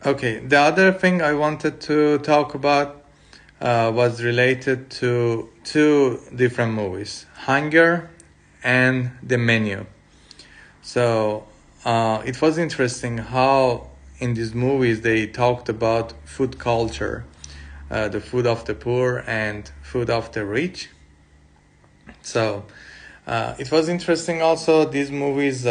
Okay, the other thing I wanted to talk about was related to two different movies, Hunger and The Menu. So it was interesting how in these movies they talked about food culture, the food of the poor and food of the rich. So it was interesting also, these movies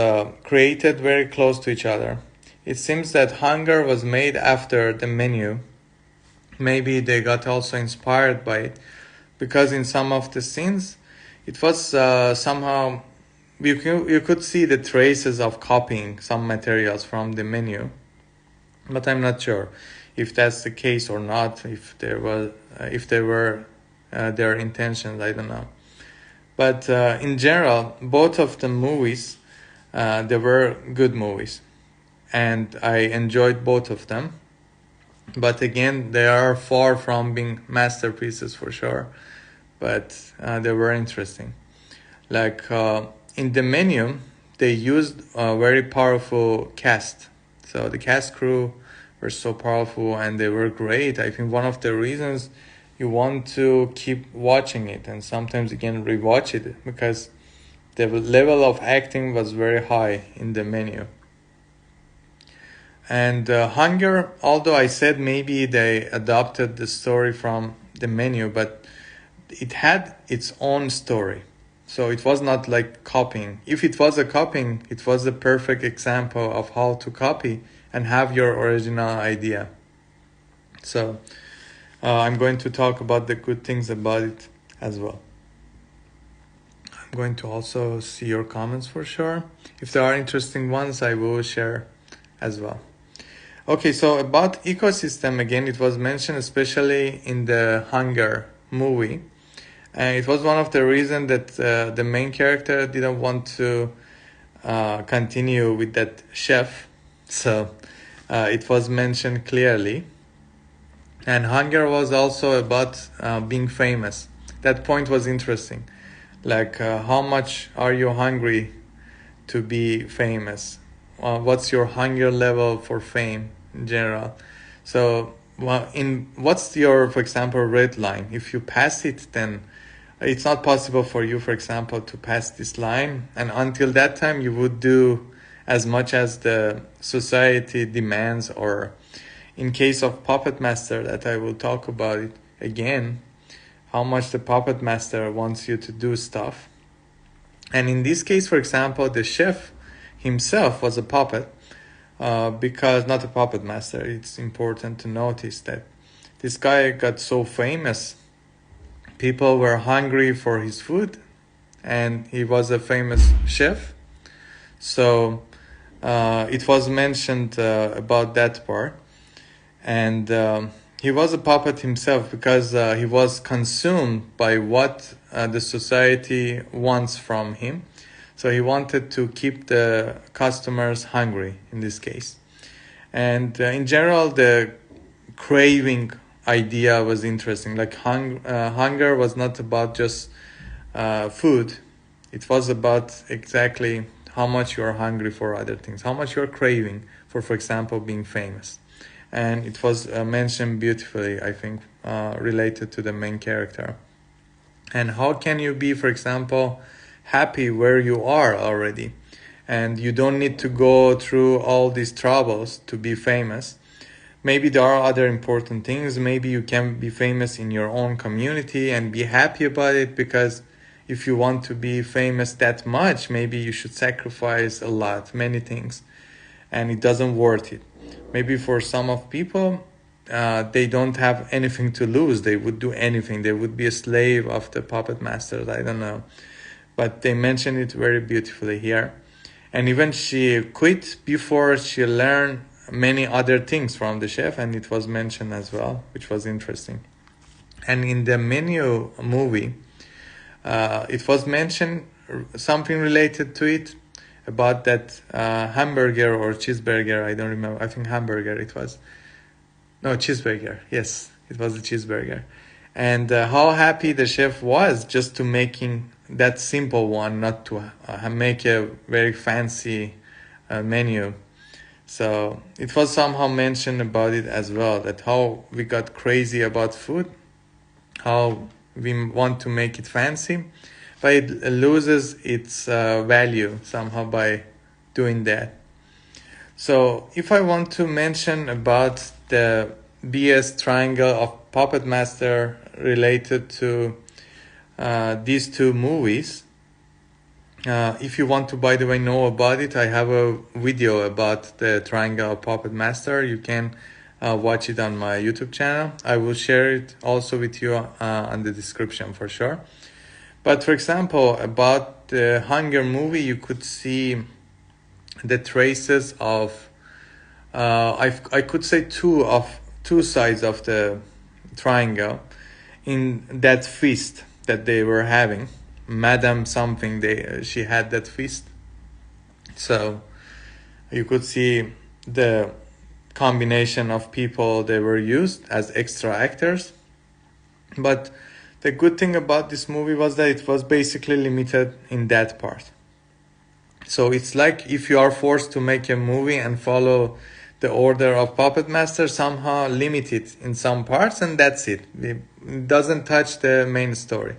created very close to each other. It seems that Hunger was made after The Menu. Maybe they got also inspired by it because in some of the scenes it was somehow you could see the traces of copying some materials from The Menu, but I'm not sure if that's the case or not, if they were their intentions, I don't know. But in general, both of the movies, they were good movies, and I enjoyed both of them. But again, they are far from being masterpieces for sure. But they were interesting. Like in The Menu, they used a very powerful cast. So the cast crew were so powerful and they were great. I think one of the reasons you want to keep watching it and sometimes again rewatch it because the level of acting was very high in The Menu. And Hunger, although I said maybe they adopted the story from The Menu, but it had its own story. So it was not like copying. If it was a copying, it was a perfect example of how to copy and have your original idea. So I'm going to talk about the good things about it as well. I'm going to also see your comments for sure. If there are interesting ones, I will share as well. Okay, so about ecosystem, again, it was mentioned especially in the Hunger movie. And it was one of the reasons that the main character didn't want to continue with that chef. So it was mentioned clearly. And Hunger was also about being famous. That point was interesting. Like, how much are you hungry to be famous? What's your hunger level for fame in general? So, what's your, for example, red line? If you pass it, then it's not possible for you, for example, to pass this line. And until that time, you would do as much as the society demands, or in case of Puppet Master, that I will talk about it again, how much the Puppet Master wants you to do stuff. And in this case, for example, the chef himself was a puppet, because not a puppet master. It's important to notice that this guy got so famous. People were hungry for his food, and he was a famous chef. So it was mentioned about that part. And he was a puppet himself because he was consumed by what the society wants from him. So he wanted to keep the customers hungry in this case. And in general, the craving idea was interesting. Like hunger was not about just food. It was about exactly how much you are hungry for other things, how much you are craving for example, being famous. And it was mentioned beautifully, I think, related to the main character. And how can you be, for example, happy where you are already? And you don't need to go through all these troubles to be famous. Maybe there are other important things. Maybe you can be famous in your own community and be happy about it, because if you want to be famous that much, maybe you should sacrifice a lot, many things, and it doesn't worth it. Maybe for some of people, they don't have anything to lose. They would do anything. They would be a slave of the puppet masters. I don't know. But they mention it very beautifully here. And even she quit before she learned many other things from the chef, and it was mentioned as well, which was interesting. And in the Menu movie, it was mentioned something related to it, about that hamburger or cheeseburger. I don't remember. I think hamburger it was. No, cheeseburger. Yes, it was a cheeseburger. And how happy the chef was just to making that simple one, not to make a very fancy menu. So it was somehow mentioned about it as well, that how we got crazy about food, how we want to make it fancy, but it loses its value somehow by doing that. So if I want to mention about the BS triangle of Puppet Master related to these two movies, if you want to, by the way, know about it, I have a video about the triangle of Puppet Master. You can watch it on my YouTube channel. I will share it also with you on the description for sure. But for example, about the Hunger movie, you could see the traces of I could say two sides of the triangle in that feast that they were having. Madame something, she had that feast. So you could see the combination of people they were used as extra actors. But the good thing about this movie was that it was basically limited in that part. So it's like if you are forced to make a movie and follow the order of Puppet Master, somehow limit it in some parts, and that's it. It doesn't touch the main story.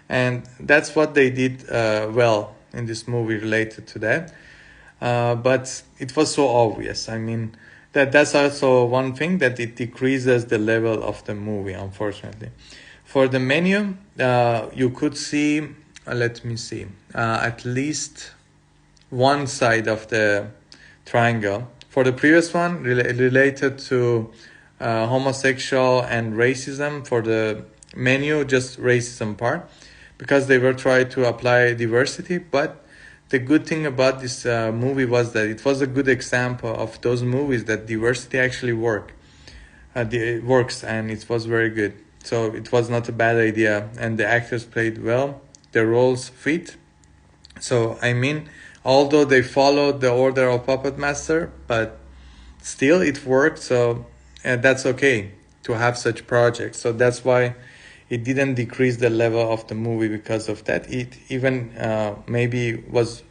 And that's what they did well in this movie related to that. But it was so obvious. I mean, that's also one thing, that it decreases the level of the movie, unfortunately. For the menu, you could see, let me see, at least one side of the triangle. For the previous one, related to homosexual and racism. For the menu, just racism part, because they were trying to apply diversity. But the good thing about this movie was that it was a good example of those movies that diversity actually works, and it was very good. So it was not a bad idea, and the actors played well. The roles fit. So I mean, although they followed the order of Puppet Master, but still it worked. So that's okay to have such projects. So that's why it didn't decrease the level of the movie because of that. It even maybe was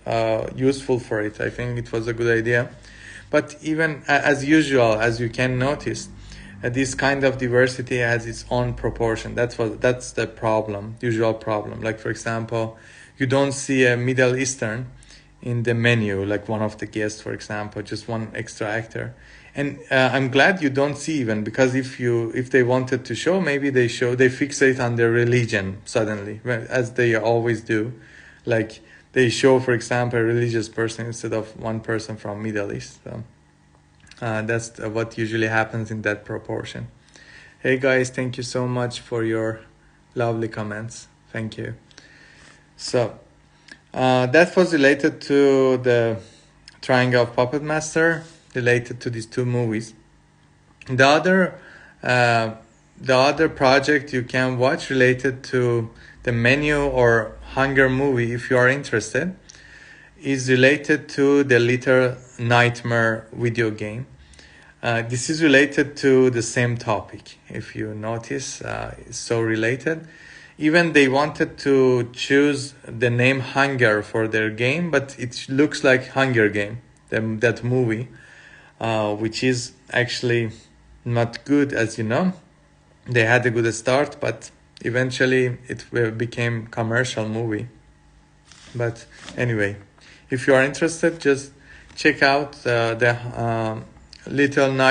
useful for it. I think it was a good idea. But even as usual, as you can notice, this kind of diversity has its own proportion. That's the problem, usual problem. Like for example, you don't see a Middle Eastern in the menu, like one of the guests, for example, just one extra actor. And I'm glad you don't see even, because if they wanted to show, maybe they fixate on their religion suddenly, as they always do. Like they show, for example, a religious person instead of one person from Middle East. So that's what usually happens in that proportion. Hey guys, thank you so much for your lovely comments. Thank you. So that was related to the Triangle of Puppet Master, related to these two movies. The other project you can watch related to the menu or Hunger movie, if you are interested, is related to the Little Nightmare video game. This is related to the same topic. If you notice, it's so related. Even they wanted to choose the name Hunger for their game, but it looks like Hunger Game, that movie, which is actually not good, as you know. They had a good start, but eventually it became commercial movie. But anyway, if you are interested, just check out the Little Night